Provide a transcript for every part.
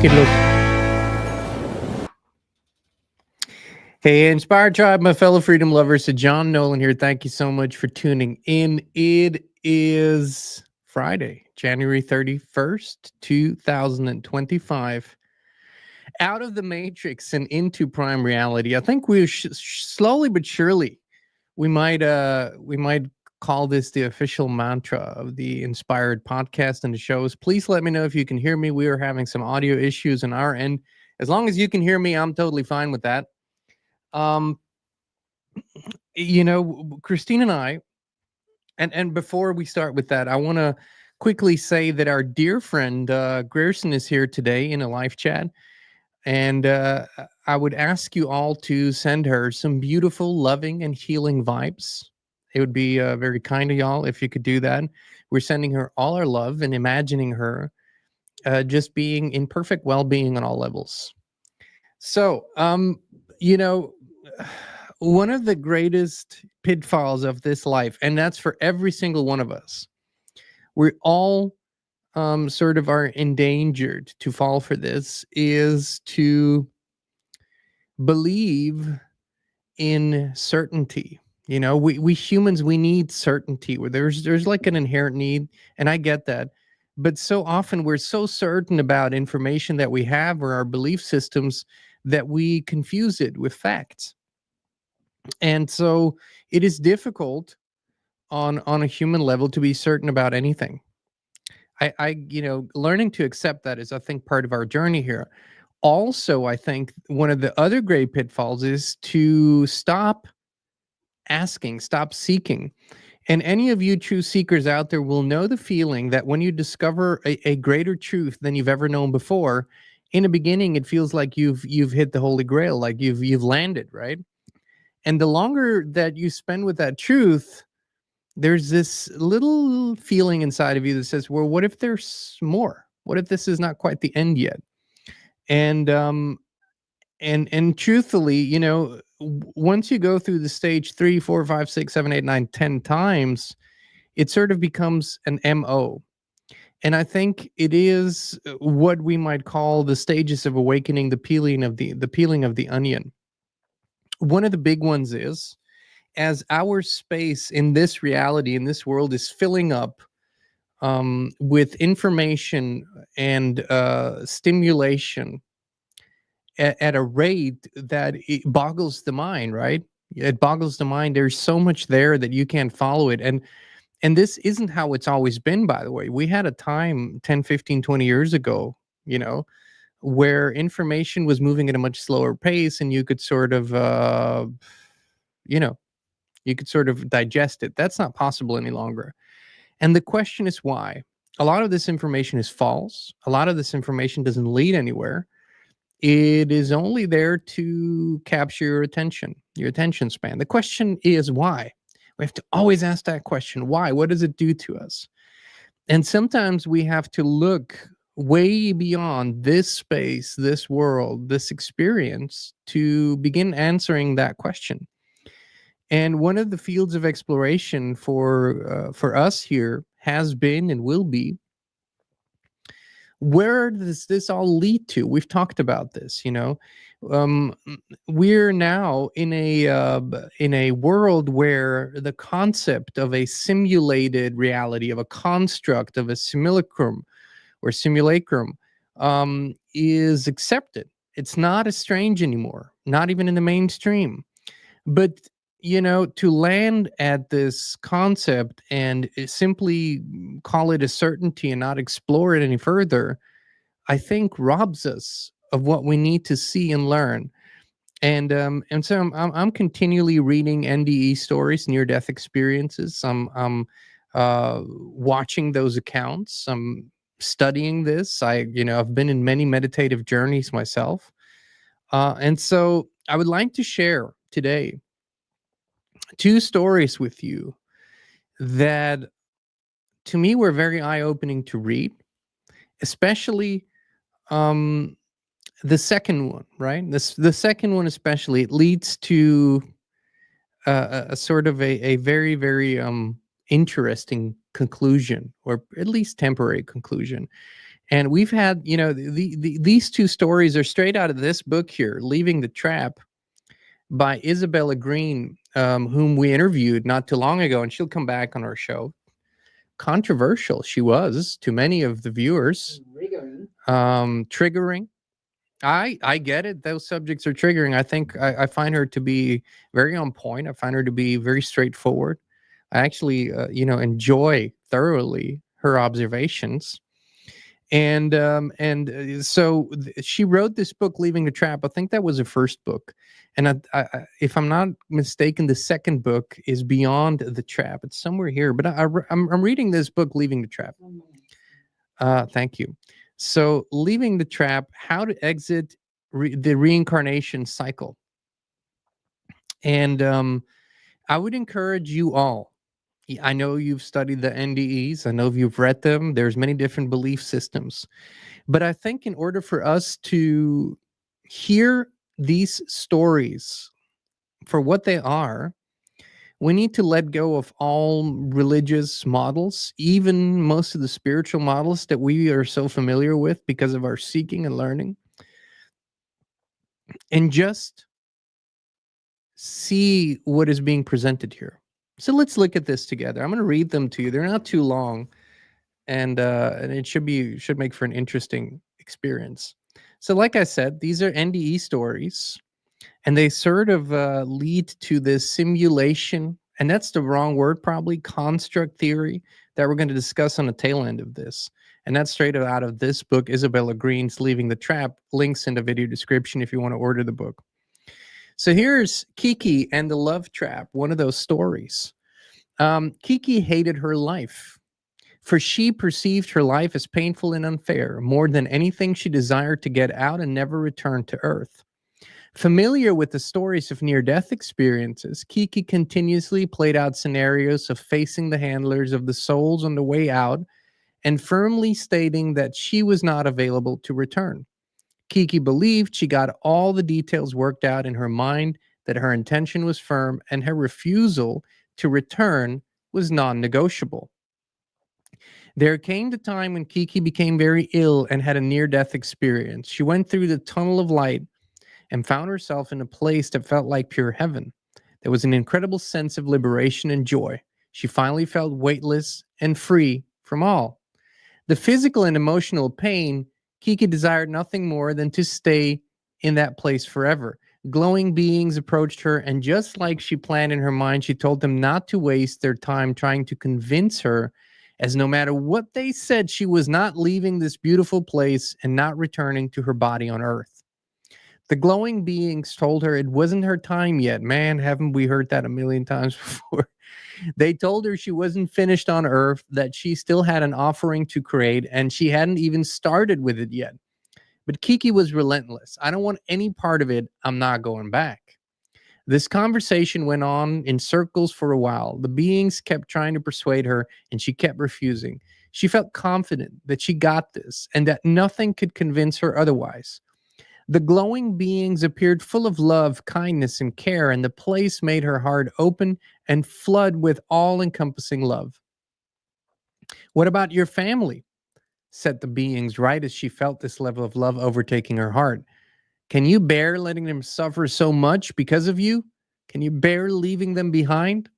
it look. Hey, Inspired Tribe, my fellow freedom lovers. So John Nolan here. Thank you so much for tuning in. It is Friday, January 31st, 2025. Out of the matrix and into prime reality. I think we slowly but surely we might call this the official mantra of the Inspired podcast and the shows. Please let me know if you can hear me. We are having some audio issues on our end. As long as you can hear me, I'm totally fine with that. Christine and I, and before we start with that, I want to quickly say that our dear friend Grierson is here today in a live chat. And I would ask you all to send her some beautiful, loving, and healing vibes. It would be very kind of y'all if you could do that. We're sending her all our love and imagining her just being in perfect well-being on all levels. So, one of the greatest pitfalls of this life, and that's for every single one of us, we all sort of are endangered to fall for this, is to believe in certainty. We humans, we need certainty. Where there's like an inherent need, and I get that. But so often we're so certain about information that we have or our belief systems that we confuse it with facts. And so it is difficult on a human level to be certain about anything. Learning to accept that is, I think, part of our journey here. Also, I think one of the other great pitfalls is to stop asking, stop seeking. And any of you true seekers out there will know the feeling that when you discover a greater truth than you've ever known before, in the beginning, it feels like you've hit the Holy Grail, like you've landed, right? And the longer that you spend with that truth, there's this little feeling inside of you that says, well, what if there's more? What if this is not quite the end yet? And truthfully, once you go through the stage 3, 4, 5, 6, 7, 8, 9, 10 times, it sort of becomes an MO. And I think it is what we might call the stages of awakening, the peeling of the onion. One of the big ones is, as our space in this reality, in this world, is filling up with information and stimulation at a rate that it boggles the mind, right? It boggles the mind. There's so much there that you can't follow it. And this isn't how it's always been, by the way. We had a time 10, 15, 20 years ago, where information was moving at a much slower pace, and you could sort of, you could sort of digest it. That's not possible any longer. And the question is why. A lot of this information is false. A lot of this information doesn't lead anywhere. It is only there to capture your attention span. The question is why. We have to always ask that question. Why? What does it do to us? And sometimes we have to look way beyond this space, this world, this experience to begin answering that question. And one of the fields of exploration for us here has been and will be, where does this all lead to? We've talked about this, we're now in a world where the concept of a simulated reality, of a construct, of a simulacrum, is accepted. It's not as strange anymore, not even in the mainstream. But to land at this concept and simply call it a certainty and not explore it any further, I think robs us of what we need to see and learn. And so I'm continually reading NDE stories, near-death experiences. I'm watching those accounts. I'm studying this. I've been in many meditative journeys myself. And so I would like to share today 2 stories with you that to me were very eye-opening to read, especially the second one, right? The second one especially, it leads to a sort of a very, very interesting conclusion, or at least temporary conclusion. And we've had, these two stories are straight out of this book here, Leaving the Trap, by Isabella Greene, whom we interviewed not too long ago, and she'll come back on our show. Controversial she was to many of the viewers. Triggering. I get it. Those subjects are triggering. I think I find her to be very on point. I find her to be very straightforward. I actually, enjoy thoroughly her observations. And so she wrote this book, Leaving the Trap. I think that was her first book. And if I'm not mistaken, the second book is Beyond the Trap. It's somewhere here. But I'm reading this book, Leaving the Trap. Thank you. So, Leaving the Trap, How to Exit the Reincarnation Cycle. And I would encourage you all. I know you've studied the NDEs. I know you've read them. There's many different belief systems. But I think in order for us to hear these stories for what they are, we need to let go of all religious models, even most of the spiritual models that we are so familiar with because of our seeking and learning, and just see what is being presented here. So let's look at this together. I'm going to read them to you. They're not too long, and it should make for an interesting experience. So like I said, these are NDE stories, and they sort of lead to this simulation, and that's the wrong word, probably, construct theory that we're going to discuss on the tail end of this. And that's straight out of this book, Isabella Greene's Leaving the Trap. Links in the video description if you want to order the book. So here's Kiki and the Love Trap, one of those stories. Kiki hated her life, for she perceived her life as painful and unfair. More than anything, she desired to get out and never return to Earth. Familiar with the stories of near-death experiences, Kiki continuously played out scenarios of facing the handlers of the souls on the way out and firmly stating that she was not available to return. Kiki believed she got all the details worked out in her mind, that her intention was firm, and her refusal to return was non-negotiable. There came the time when Kiki became very ill and had a near-death experience. She went through the tunnel of light and found herself in a place that felt like pure heaven. There was an incredible sense of liberation and joy. She finally felt weightless and free from all. The physical and emotional pain, Kiki desired nothing more than to stay in that place forever. Glowing beings approached her, and just like she planned in her mind, she told them not to waste their time trying to convince her, as no matter what they said, she was not leaving this beautiful place and not returning to her body on Earth. The glowing beings told her it wasn't her time yet. Man, haven't we heard that a million times before? They told her she wasn't finished on Earth, that she still had an offering to create, and she hadn't even started with it yet. But Kiki was relentless. I don't want any part of it. I'm not going back. This conversation went on in circles for a while. The beings kept trying to persuade her, and she kept refusing. She felt confident that she got this and that nothing could convince her otherwise. The glowing beings appeared full of love, kindness, and care, and the place made her heart open and flood with all-encompassing love. What about your family? Said the beings, right as she felt this level of love overtaking her heart. Can you bear letting them suffer so much because of you? Can you bear leaving them behind?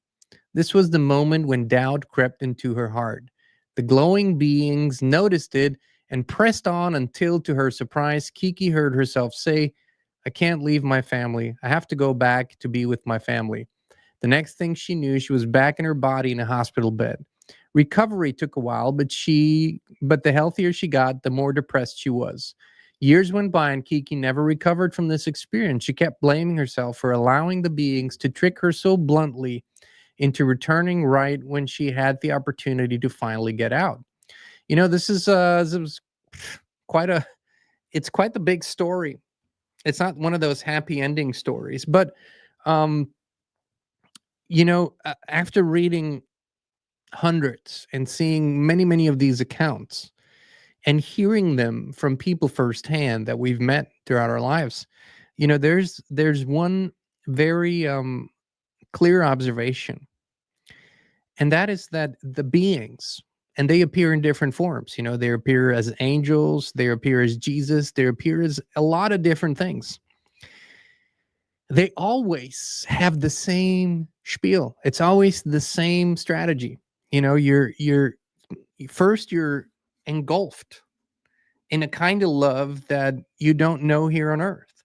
This was the moment when doubt crept into her heart. The glowing beings noticed it and pressed on until, to her surprise, Kiki heard herself say, I can't leave my family. I have to go back to be with my family. The next thing she knew, she was back in her body in a hospital bed. Recovery took a while, but the healthier she got, the more depressed she was. Years went by and Kiki never recovered from this experience. She kept blaming herself for allowing the beings to trick her so bluntly into returning right when she had the opportunity to finally get out. This was quite the big story. It's not one of those happy ending stories, but after reading hundreds and seeing many of these accounts and hearing them from people firsthand that we've met throughout our lives, there's one very clear observation, and that is that the beings, And they appear in different forms. You know, they appear as angels, they appear as Jesus, they appear as a lot of different things. They always have the same spiel. It's always the same strategy. You know, you're first you're engulfed in a kind of love that you don't know here on earth,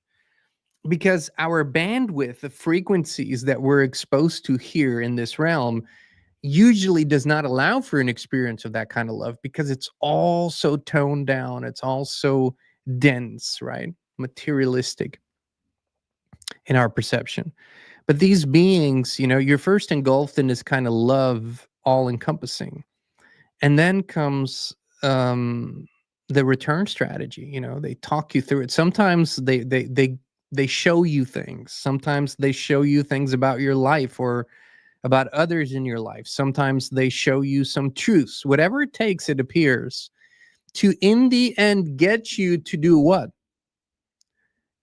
because our bandwidth of frequencies that we're exposed to here in this realm usually does not allow for an experience of that kind of love, because it's all so toned down, it's all so dense, right? Materialistic in our perception. But these beings, you know, you're first engulfed in this kind of love, all encompassing. And then comes the return strategy. You know, they talk you through it. Sometimes they show you things. Sometimes they show you things about your life or about others in your life. Sometimes they show you some truths. Whatever it takes, it appears, to in the end get you to do what?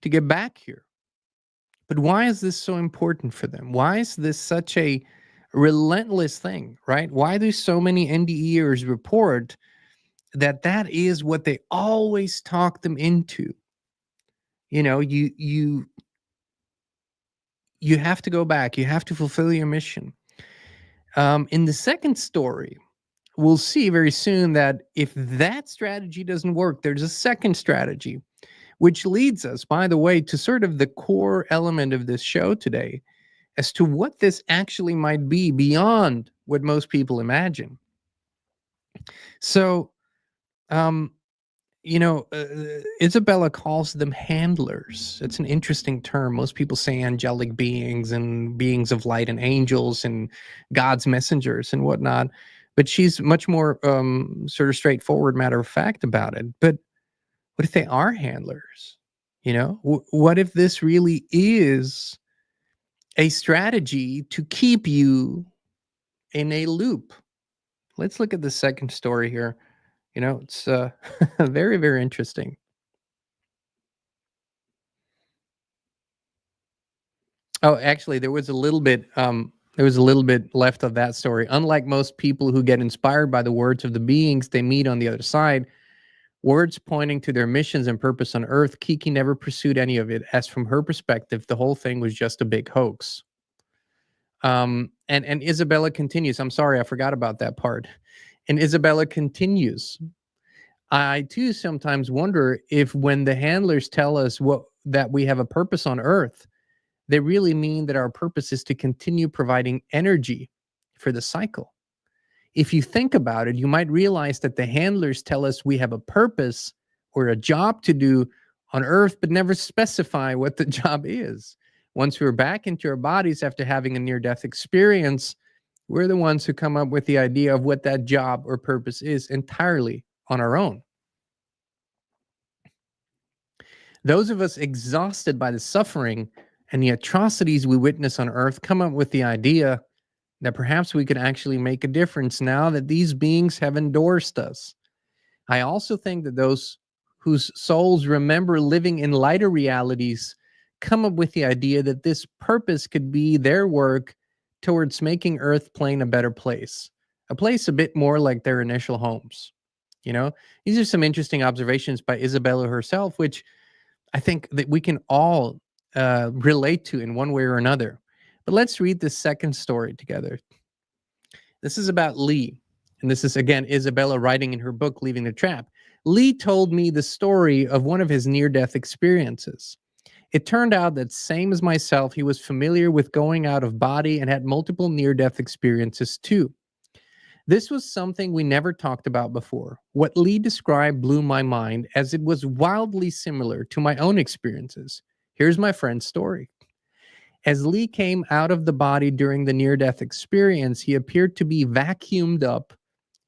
To get back here. But why is this so important for them? Why is this such a relentless thing, right? Why do so many NDEers report that that is what they always talk them into? You know, you have to go back. You have to fulfill your mission. In the second story, we'll see very soon that if that strategy doesn't work, there's a second strategy, which leads us, by the way, to sort of the core element of this show today, as to what this actually might be beyond what most people imagine. So, you know, Isabella calls them handlers. It's an interesting term. Most people say angelic beings and beings of light and angels and God's messengers and whatnot. But she's much more sort of straightforward, matter of fact about it. But what if they are handlers? You know, what if this really is a strategy to keep you in a loop? Let's look at the second story here. You know, it's very, very interesting. Oh, actually, there was a little bit left of that story. Unlike most people who get inspired by the words of the beings they meet on the other side, words pointing to their missions and purpose on Earth, Kiki never pursued any of it, as from her perspective, the whole thing was just a big hoax. And Isabella continues. I'm sorry, I forgot about that part. And Isabella continues. I too sometimes wonder if when the handlers tell us that we have a purpose on Earth, they really mean that our purpose is to continue providing energy for the cycle. If you think about it, you might realize that the handlers tell us we have a purpose or a job to do on Earth, but never specify what the job is. Once we're back into our bodies after having a near-death experience, we're the ones who come up with the idea of what that job or purpose is entirely on our own. Those of us exhausted by the suffering and the atrocities we witness on Earth come up with the idea that perhaps we could actually make a difference now that these beings have endorsed us. I also think that those whose souls remember living in lighter realities come up with the idea that this purpose could be their work towards making Earth plane a better place, a place a bit more like their initial homes. You know, these are some interesting observations by Isabella herself, which I think that we can all relate to in one way or another. But let's read the second story together. This is about Lee. And this is, again, Isabella writing in her book, Leaving the Trap. Lee told me the story of one of his near-death experiences. It turned out that, same as myself, he was familiar with going out of body and had multiple near-death experiences too. This was something we never talked about before. What Lee described blew my mind, as it was wildly similar to my own experiences. Here's my friend's story. As Lee came out of the body during the near-death experience, he appeared to be vacuumed up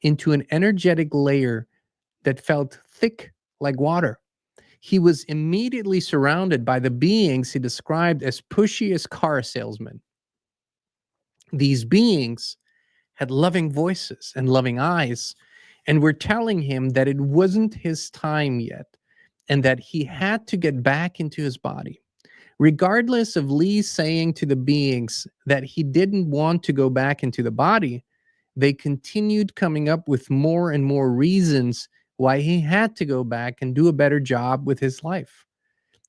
into an energetic layer that felt thick like water. He was immediately surrounded by the beings he described as pushy as car salesmen. These beings had loving voices and loving eyes, and were telling him that it wasn't his time yet, and that he had to get back into his body. Regardless of Lee saying to the beings that he didn't want to go back into the body, they continued coming up with more and more reasons why he had to go back and do a better job with his life.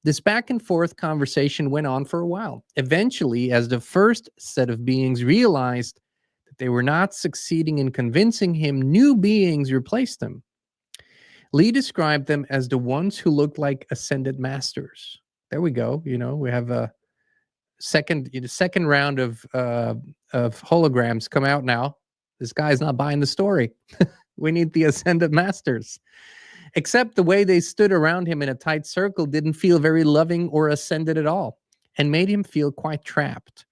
This back and forth conversation went on for a while. Eventually, as the first set of beings realized that they were not succeeding in convincing him, new beings replaced them. Lee described them as the ones who looked like ascended masters. There we go. You know, we have a second round of holograms come out now. This guy's not buying the story. We need the ascended masters. Except the way they stood around him in a tight circle didn't feel very loving or ascended at all, and made him feel quite trapped.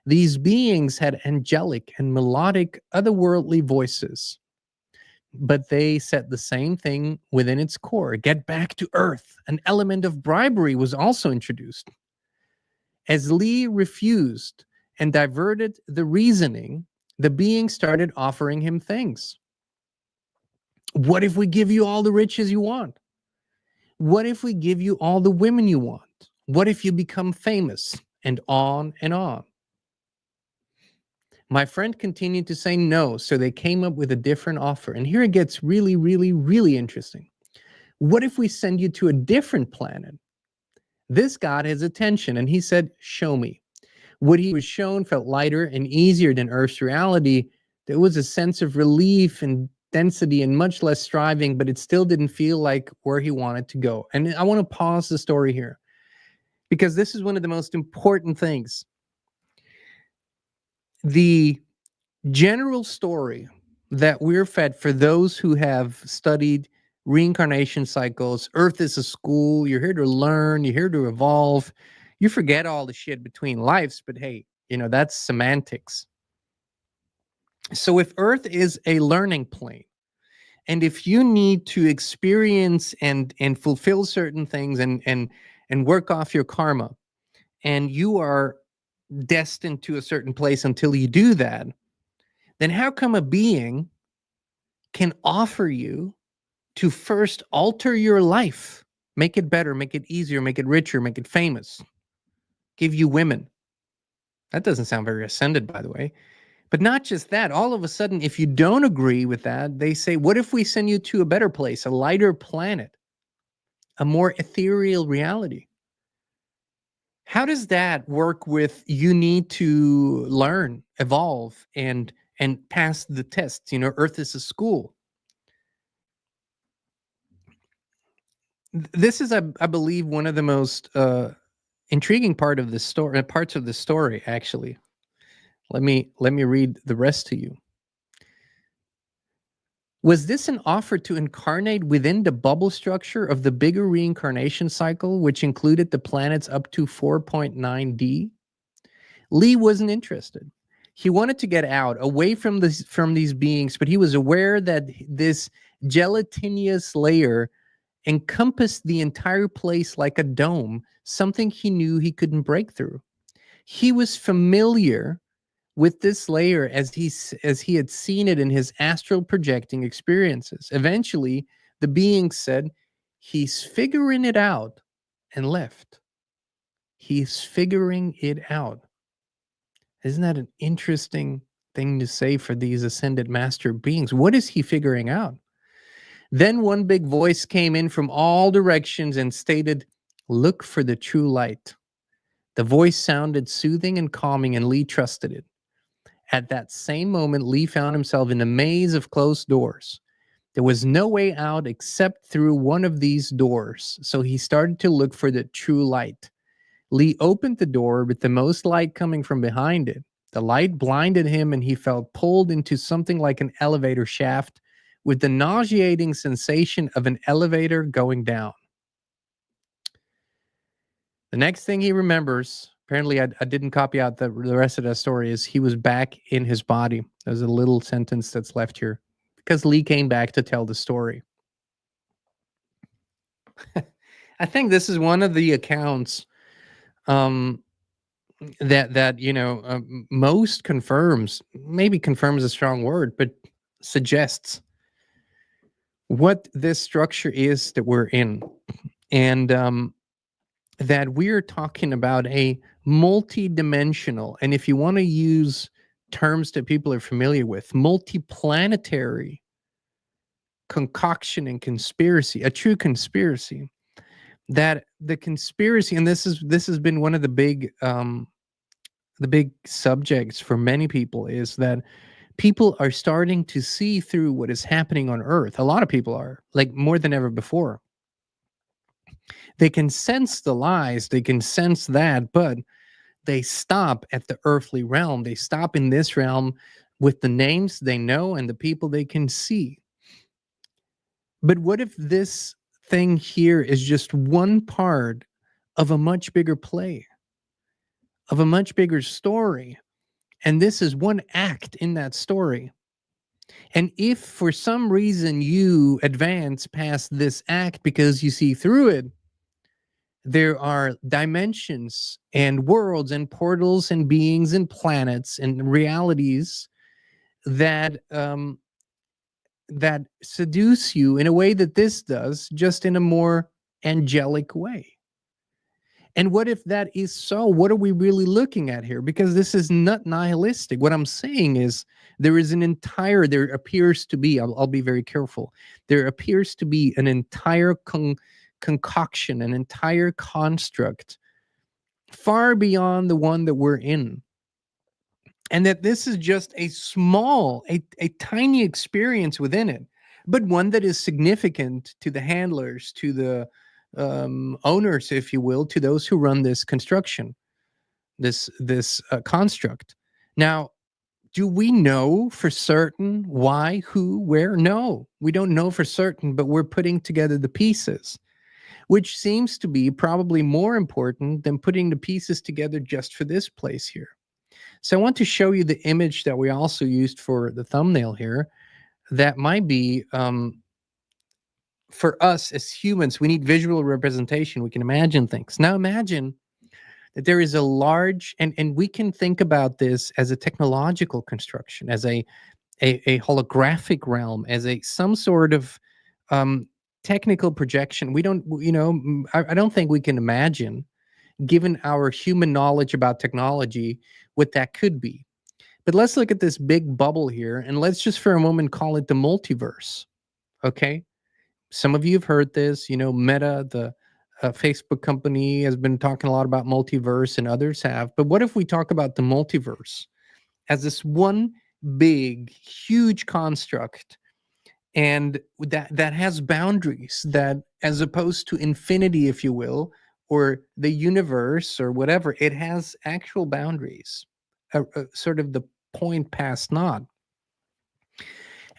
These beings had angelic and melodic, otherworldly voices, but they said the same thing within its core: get back to Earth. An element of bribery was also introduced. As Lee refused and diverted the reasoning, the being started offering him things. What if we give you all the riches you want? What if we give you all the women you want? What if you become famous? And on and on. My friend continued to say no, so they came up with a different offer. And here it gets really, really, really interesting. What if we send you to a different planet? This got his attention, and he said, show me. What he was shown felt lighter and easier than Earth's reality. There was a sense of relief and density and much less striving, but it still didn't feel like where he wanted to go. And I want to pause the story here, because this is one of the most important things. The general story that we're fed for those who have studied reincarnation cycles: Earth is a school, you're here to learn, you're here to evolve. You forget all the shit between lives, but hey, you know, that's semantics. So if Earth is a learning plane, and if you need to experience and fulfill certain things and work off your karma, and you are destined to a certain place until you do that, then how come a being can offer you to first alter your life, make it better, make it easier, make it richer, make it famous, give you women? That doesn't sound very ascended, by the way. But not just that, all of a sudden, if you don't agree with that, they say, what if we send you to a better place, a lighter planet, a more ethereal reality? How does that work with you need to learn, evolve, and pass the tests? You know, Earth is a school. This is, I believe, one of the most intriguing parts of the story, actually. Let me read the rest to you. Was this an offer to incarnate within the bubble structure of the bigger reincarnation cycle, which included the planets up to 4.9D? Lee wasn't interested. He wanted to get out, away from these beings, but he was aware that this gelatinous layer encompassed the entire place like a dome, something he knew he couldn't break through. He was familiar with this layer as he had seen it in his astral projecting experiences. Eventually, the being said, he's figuring it out, and left. He's figuring it out. Isn't that an interesting thing to say for these ascended master beings? What is he figuring out? Then one big voice came in from all directions and stated, look for the true light. The voice sounded soothing and calming, and Lee trusted it. At that same moment, Lee found himself in a maze of closed doors. There was no way out except through one of these doors, so he started to look for the true light. Lee opened the door with the most light coming from behind it. The light blinded him, and he felt pulled into something like an elevator shaft, with the nauseating sensation of an elevator going down. The next thing he remembers, apparently I didn't copy out the rest of that story, is he was back in his body. There's a little sentence that's left here, because Lee came back to tell the story. I think this is one of the accounts that you know, most confirms, maybe confirms a strong word, but suggests what this structure is that we're in, and that we're talking about a multi-dimensional, and if you want to use terms that people are familiar with. Multiplanetary concoction and conspiracy, a true conspiracy. That the conspiracy, and this has been one of the big subjects for many people, is that people are starting to see through what is happening on Earth. A lot of people are, like, more than ever before. They can sense the lies, they can sense that, but they stop at the earthly realm. They stop in this realm with the names they know and the people they can see. But what if this thing here is just one part of a much bigger play, of a much bigger story? And this is one act in that story. And if for some reason you advance past this act because you see through it, there are dimensions and worlds and portals and beings and planets and realities that that seduce you in a way that this does, just in a more angelic way. And what if that is so? What are we really looking at here? Because this is not nihilistic. What I'm saying is there appears to be, I'll be very careful, there appears to be an entire concoction, an entire construct far beyond the one that we're in. And that this is just a small, a tiny experience within it, but one that is significant to the handlers, to the owners, if you will, to those who run this construction, this construct. Now, do we know for certain why, who, where? No, we don't know for certain, but we're putting together the pieces, which seems to be probably more important than putting the pieces together just for this place here. So I want to show you the image that we also used for the thumbnail here. That might be, for us as humans, we need visual representation. We can imagine things. Now imagine that there is a large, and we can think about this as a technological construction, as a holographic realm, as some sort of technical projection. We don't, I don't think we can imagine, given our human knowledge about technology, what that could be. But let's look at this big bubble here, and let's just for a moment call it the multiverse. Okay? Some of you have heard this, Meta, the Facebook company, has been talking a lot about multiverse, and others have. But what if we talk about the multiverse as this one big, huge construct, and that has boundaries, that, as opposed to infinity, if you will, or the universe or whatever, it has actual boundaries, sort of the point past not.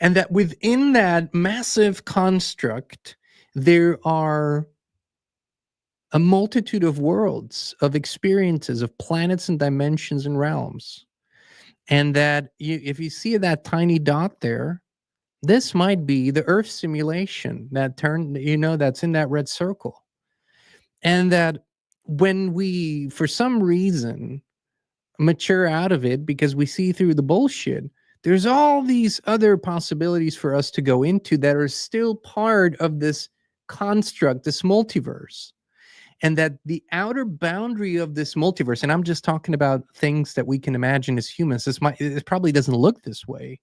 And that within that massive construct, there are a multitude of worlds, of experiences, of planets and dimensions and realms. And that if you see that tiny dot there, this might be the Earth simulation that that's in that red circle. And that when we, for some reason, mature out of it because we see through the bullshit, there's all these other possibilities for us to go into that are still part of this construct, this multiverse. And that the outer boundary of this multiverse, and I'm just talking about things that we can imagine as humans, it probably doesn't look this way.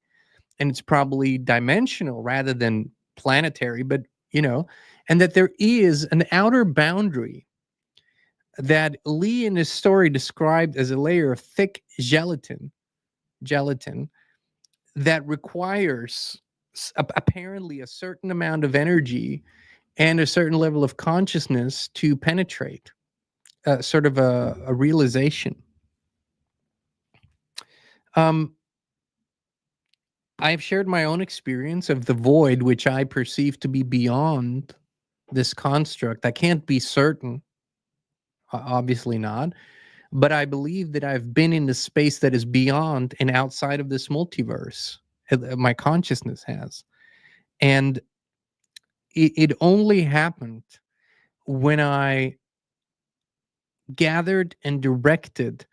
And it's probably dimensional rather than planetary, but, and that there is an outer boundary that Lee in his story described as a layer of thick gelatin that requires apparently a certain amount of energy and a certain level of consciousness to penetrate, sort of a realization. I've shared my own experience of the void, which I perceive to be beyond this construct. I can't be certain, obviously not, but I believe that I've been in the space that is beyond and outside of this multiverse. My consciousness has. And it only happened when I gathered and directed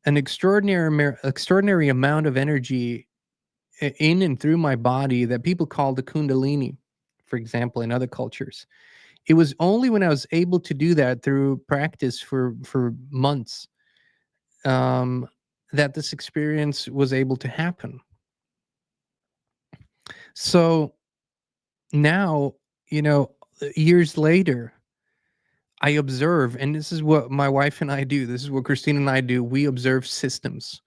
an extraordinary amount of energy in and through my body that people call the Kundalini, for example, in other cultures. It was only when I was able to do that through practice for months, that this experience was able to happen. So now, years later, I observe, and this is what my wife and I do. This is what Christine and I do. We observe systems.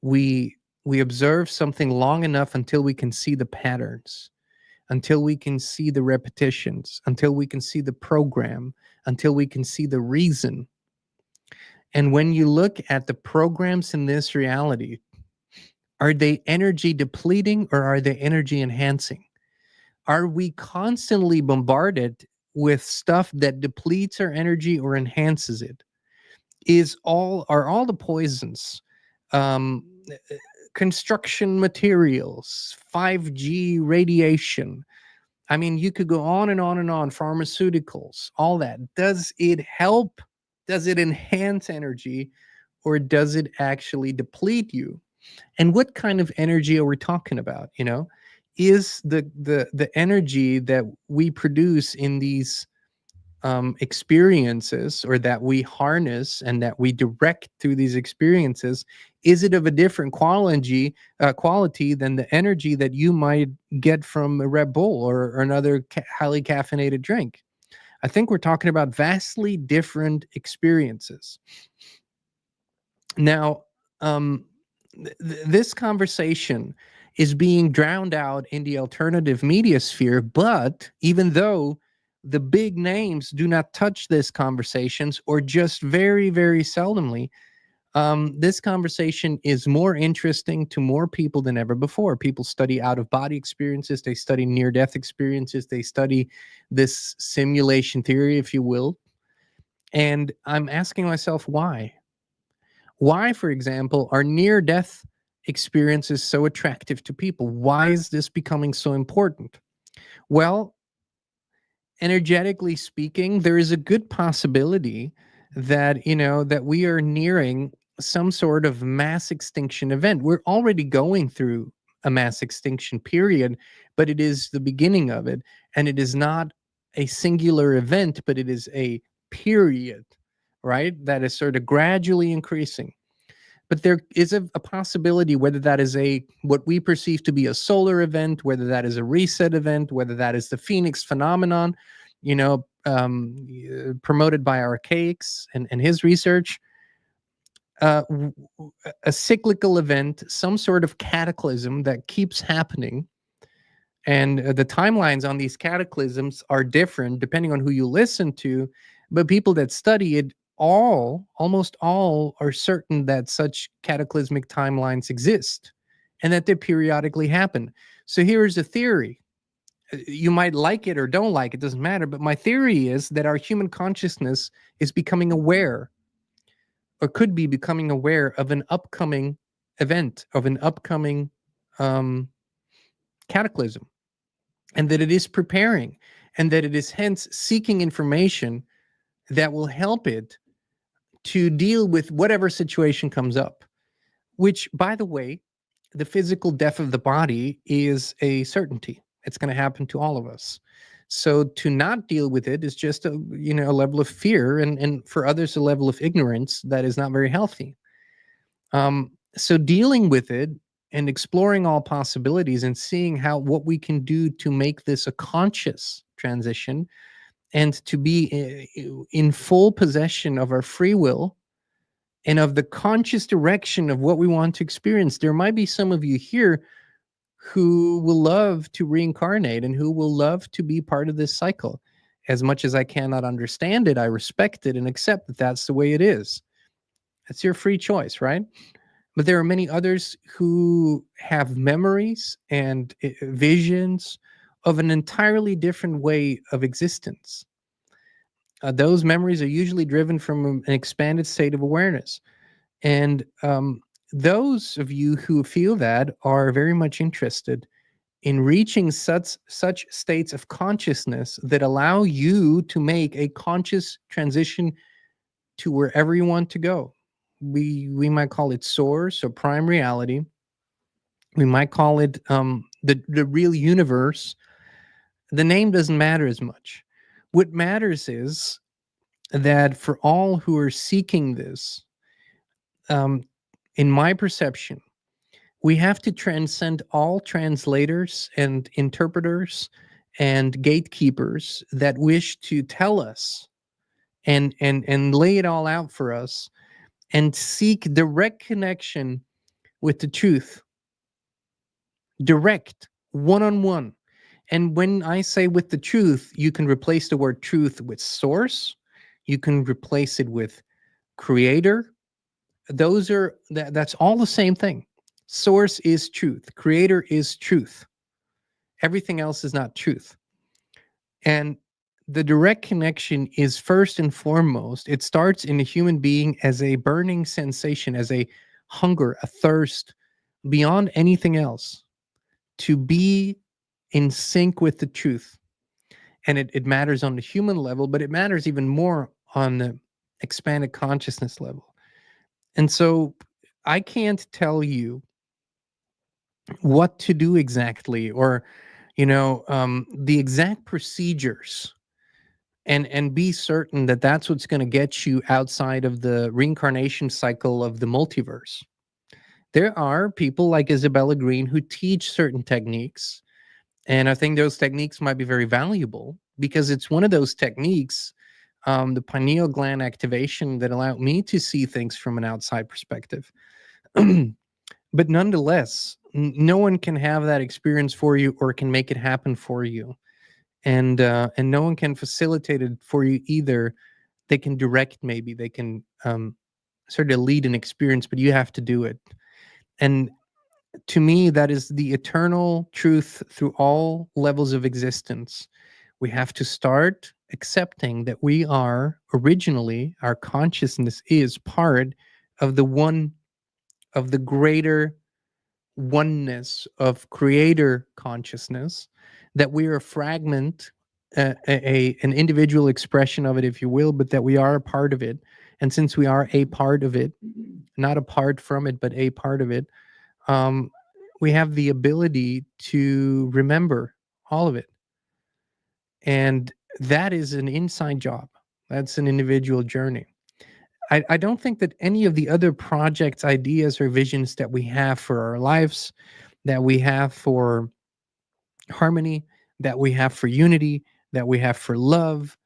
We observe something long enough until we can see the patterns, until we can see the repetitions, until we can see the program, until we can see the reason. And when you look at the programs in this reality, are they energy depleting or are they energy enhancing? Are we constantly bombarded with stuff that depletes our energy or enhances it? Are all the poisons, um, construction materials, 5G radiation? I mean, you could go on and on and on. Pharmaceuticals, all that. Does it help? Does it enhance energy, or does it actually deplete you? And what kind of energy are we talking about? Is the energy that we produce in these experiences, or that we harness and that we direct through these experiences, is it of a different quality than the energy that you might get from a Red Bull or another highly caffeinated drink? I think we're talking about vastly different experiences. Now, this conversation is being drowned out in the alternative media sphere, but even though the big names do not touch this conversations, or just very, very seldomly, this conversation is more interesting to more people than ever before. People study out-of-body experiences. They study near-death experiences. They study this simulation theory, if you will. And I'm asking myself, why? Why, for example, are near-death experiences so attractive to people? Why is this becoming so important? Well, energetically speaking, there is a good possibility that, that we are nearing some sort of mass extinction event. We're already going through a mass extinction period, but it is the beginning of it. And it is not a singular event, but it is a period, right? That is sort of gradually increasing. But there is a possibility, whether that is what we perceive to be a solar event, whether that is a reset event, whether that is the Phoenix phenomenon, promoted by Archaics and his research, a cyclical event, some sort of cataclysm that keeps happening. And the timelines on these cataclysms are different depending on who you listen to, but people that study it almost all are certain that such cataclysmic timelines exist and that they periodically happen. So here's a theory. You might like it or don't like it, doesn't matter. But my theory is that our human consciousness is becoming aware, or could be becoming aware, of an upcoming event, of an upcoming cataclysm, and that it is preparing, and that it is hence seeking information that will help it to deal with whatever situation comes up. Which, by the way, the physical death of the body is a certainty. It's going to happen to all of us. So to not deal with it is just a level of fear, and for others a level of ignorance that is not very healthy. So dealing with it and exploring all possibilities and seeing what we can do to make this a conscious transition, and to be in full possession of our free will and of the conscious direction of what we want to experience. There might be some of you here who will love to reincarnate and who will love to be part of this cycle. As much as I cannot understand it, I respect it and accept that that's the way it is. It's your free choice, right? But there are many others who have memories and visions of an entirely different way of existence. Those memories are usually driven from an expanded state of awareness. And those of you who feel that are very much interested in reaching such states of consciousness that allow you to make a conscious transition to wherever you want to go. We might call it source or prime reality. We might call it the real universe. The name doesn't matter as much. What matters is that for all who are seeking this, in my perception, we have to transcend all translators and interpreters and gatekeepers that wish to tell us and lay it all out for us, and seek direct connection with the truth. Direct, one-on-one. And when I say with the truth, you can replace the word truth with source. You can replace it with creator. That's all the same thing. Source is truth. Creator is truth. Everything else is not truth. And the direct connection is first and foremost, it starts in a human being as a burning sensation, as a hunger, a thirst beyond anything else, to be in sync with the truth. And it matters on the human level, but it matters even more on the expanded consciousness level. And so I can't tell you what to do exactly, or the exact procedures, and be certain that that's what's going to get you outside of the reincarnation cycle of the multiverse. There are people like Isabella Greene who teach certain techniques, and I think those techniques might be very valuable, because it's one of those techniques, the pineal gland activation, that allowed me to see things from an outside perspective. But nonetheless, no one can have that experience for you or can make it happen for you. And no one can facilitate it for you either. They can direct, maybe they can sort of lead an experience, but you have to do it. And to me, that is the eternal truth through all levels of existence. We have to start accepting that we are originally, our consciousness is part of the one, of the greater oneness of creator consciousness, that we are a fragment, an individual expression of it, if you will, but that we are a part of it. And since we are a part of it, not apart from it, but a part of it, we have the ability to remember all of it. And that is an inside job. That's an individual journey. I don't think that any of the other projects, ideas, or visions that we have for our lives, that we have for harmony, that we have for unity, that we have for love,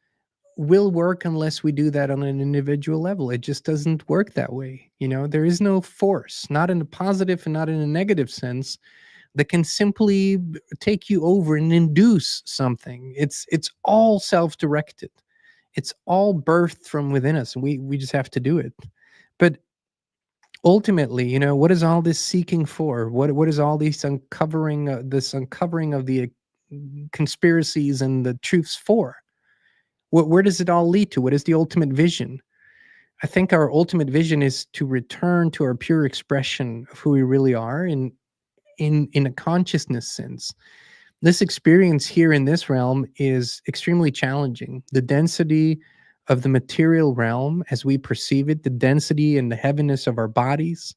will work unless we do that on an individual level. It just doesn't work that way. There is no force, not in a positive and not in a negative sense, that can simply take you over and induce something. It's all self-directed. It's all birthed from within us, and we just have to do it. But ultimately, what is all this seeking for? What is all this uncovering of the conspiracies and the truths for? Where does it all lead to? What is the ultimate vision? I think our ultimate vision is to return to our pure expression of who we really are in a consciousness sense. This experience here in this realm is extremely challenging. The density of the material realm as we perceive it, the density and the heaviness of our bodies,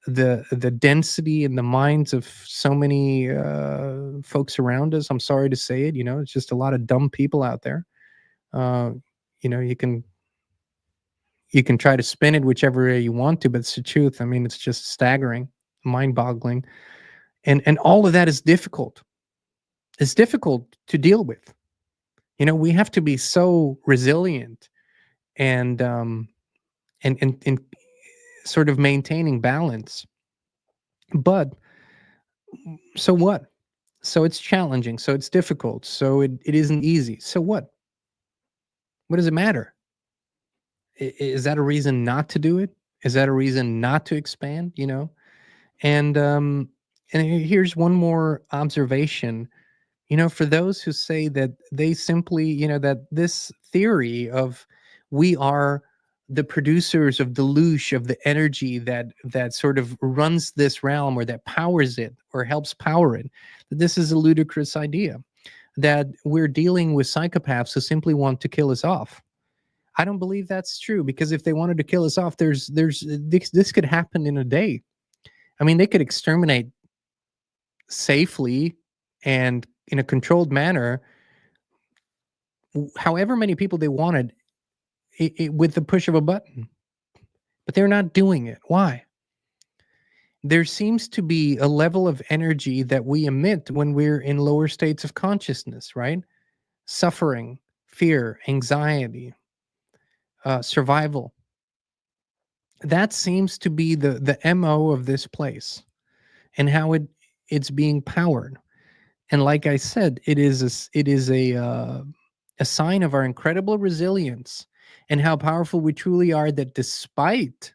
the density in the minds of so many folks around us. I'm sorry to say it, it's just a lot of dumb people out there. You can try to spin it whichever way you want to, but it's the truth. I mean, it's just staggering, mind-boggling. And all of that is difficult. It's difficult to deal with. We have to be so resilient and sort of maintaining balance. But so what? So it's challenging. So it's difficult. So it isn't easy. So what? What does it matter? Is that a reason not to do it? Is that a reason not to expand? And here's one more observation. For those who say that they simply, that this theory of we are the producers of deluge, of the energy that sort of runs this realm, or that powers it or helps power it, that this is a ludicrous idea, that we're dealing with psychopaths who simply want to kill us off. I don't believe that's true, because if they wanted to kill us off, this could happen in a day. I mean, they could exterminate safely and in a controlled manner however many people they wanted, with the push of a button. But they're not doing it. Why? there seems to be a level of energy that we emit when we're in lower states of consciousness, right? Suffering, fear, anxiety, survival. That seems to be the MO of this place, and how it's being powered. And like I said, it is a sign of our incredible resilience and how powerful we truly are, that despite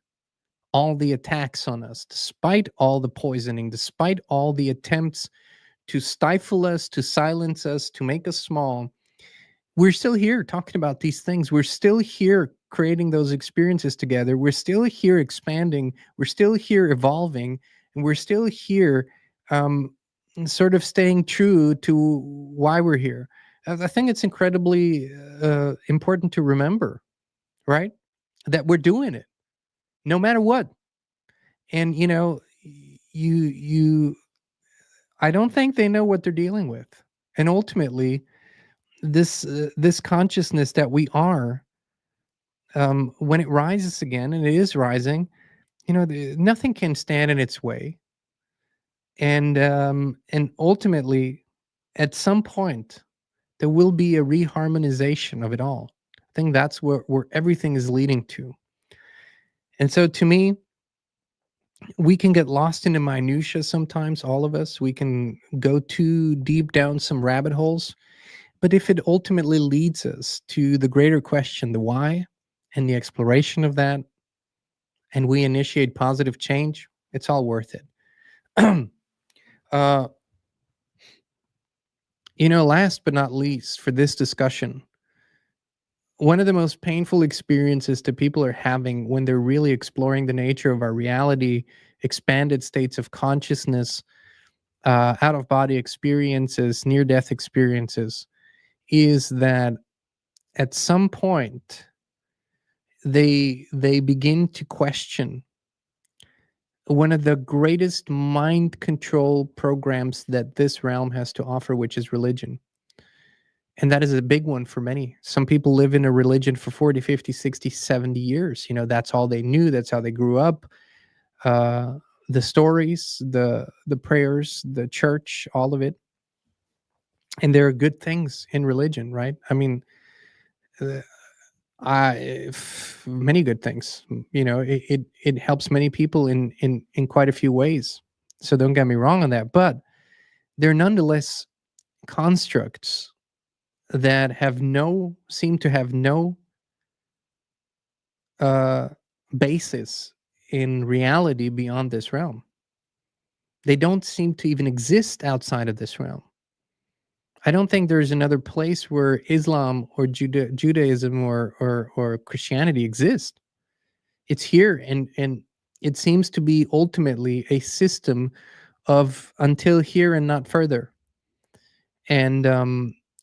all the attacks on us, despite all the poisoning, despite all the attempts to stifle us, to silence us, to make us small, we're still here talking about these things. We're still here creating those experiences together. We're still here expanding. We're still here evolving. And we're still here um, sort of staying true to why we're here. I think it's incredibly important to remember, right? That we're doing it no matter what. And, you, I don't think they know what they're dealing with. And ultimately, this consciousness that we are, when it rises again, and it is rising, nothing can stand in its way. And ultimately, at some point, there will be a reharmonization of it all. I think that's where everything is leading to. And so, to me, we can get lost in the minutia sometimes. All of us, we can go too deep down some rabbit holes. But if it ultimately leads us to the greater question, the why, and the exploration of that, and we initiate positive change, it's all worth it. uh, last but not least, for this discussion, one of the most painful experiences that people are having when they're really exploring the nature of our reality, expanded states of consciousness, out of body experiences, near death experiences, is that at some point they begin to question one of the greatest mind control programs that this realm has to offer, which is religion. And that is a big one for many. Some people live in a religion for 40, 50, 60, 70 years. That's all they knew. That's how they grew up. The stories, the prayers, the church, all of it. And there are good things in religion, right? I mean, uh, many good things. It helps many people in quite a few ways. So don't get me wrong on that. But they're nonetheless constructs that seem to have no uh, basis in reality beyond this realm. They don't seem to even exist outside of this realm. I don't think there's another place where Islam or Judaism or Christianity exist. It's here, and it seems to be ultimately a system of until here and not further. And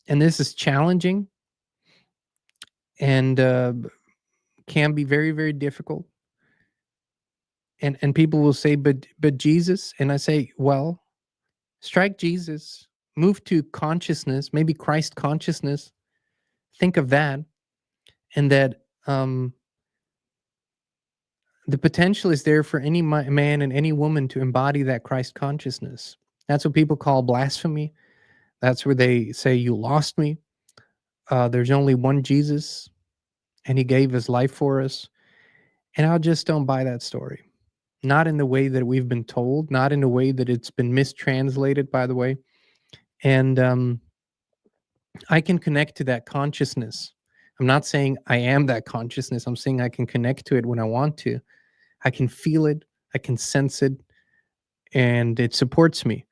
this is challenging, and can be very, very difficult. And people will say, but Jesus, and I say, well, strike Jesus, move to consciousness, maybe Christ consciousness. Think of that, and that the potential is there for any man and any woman to embody that Christ consciousness. That's what people call blasphemy. That's where they say, you lost me. There's only one Jesus, and he gave his life for us. And I just don't buy that story. Not in the way that we've been told, not in the way that it's been mistranslated, by the way. And I can connect to that consciousness. I'm not saying I am that consciousness. I'm saying I can connect to it when I want to. I can feel it. I can sense it. And it supports me.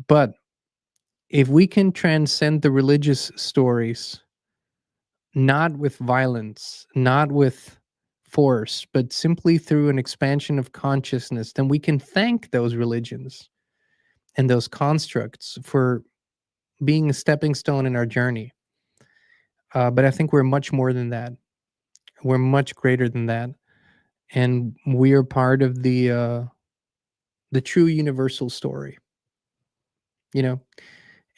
But if we can transcend the religious stories, not with violence, not with force, but simply through an expansion of consciousness, then we can thank those religions and those constructs for being a stepping stone in our journey. But I think we're much more than that. We're much greater than that, and we are part of the true universal story.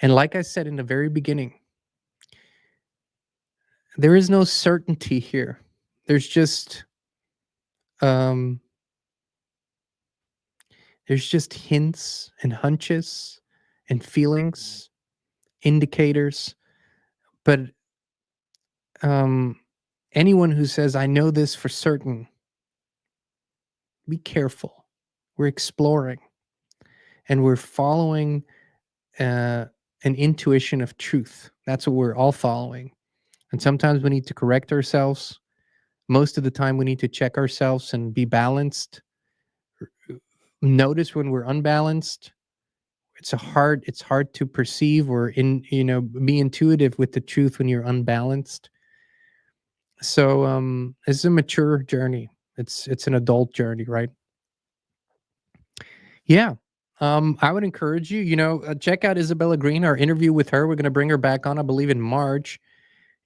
And like I said in the very beginning, there is no certainty here. There's just There's just hints and hunches and feelings, indicators. But anyone who says, I know this for certain, be careful. We're exploring and we're following an intuition of truth. That's what we're all following. And sometimes we need to correct ourselves. Most of the time we need to check ourselves and be balanced. Notice when we're unbalanced. It's hard to perceive or be intuitive with the truth when you're unbalanced. So it's a mature journey. It's an adult journey, right? Yeah. I would encourage you, check out Isabella Greene, our interview with her. We're going to bring her back on, I believe, in March.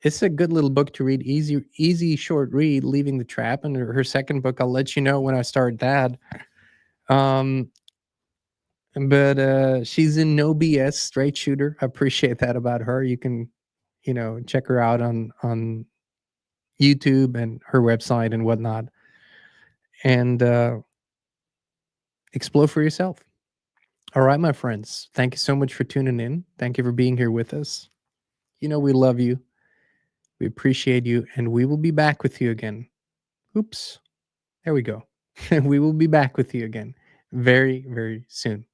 It's a good little book to read, easy, short read, Leaving the Trap. And her second book, I'll let you know when I start that. But she's in no BS, straight shooter. I appreciate that about her. You can, check her out on YouTube and her website and whatnot. And explore for yourself. All right, my friends. Thank you so much for tuning in. Thank you for being here with us. We love you. We appreciate you. And we will be back with you again. Oops. There we go. We will be back with you again very, very soon.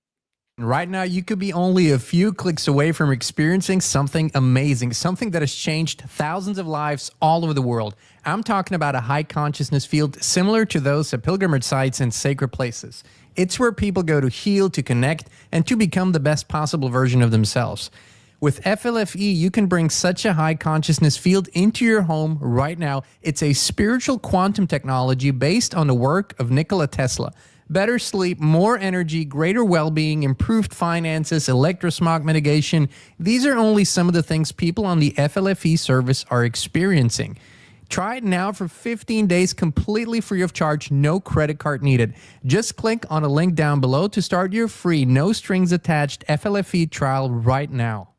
Right now, you could be only a few clicks away from experiencing something amazing, something that has changed thousands of lives all over the world. I'm talking about a high consciousness field similar to those at pilgrimage sites and sacred places. It's where people go to heal, to connect, and to become the best possible version of themselves. With FLFE, you can bring such a high consciousness field into your home right now. It's a spiritual quantum technology based on the work of Nikola Tesla. Better sleep, more energy, greater well-being, improved finances, electrosmog mitigation. These are only some of the things people on the FLFE service are experiencing. Try it now for 15 days completely free of charge, no credit card needed. Just click on a link down below to start your free, no strings attached FLFE trial right now.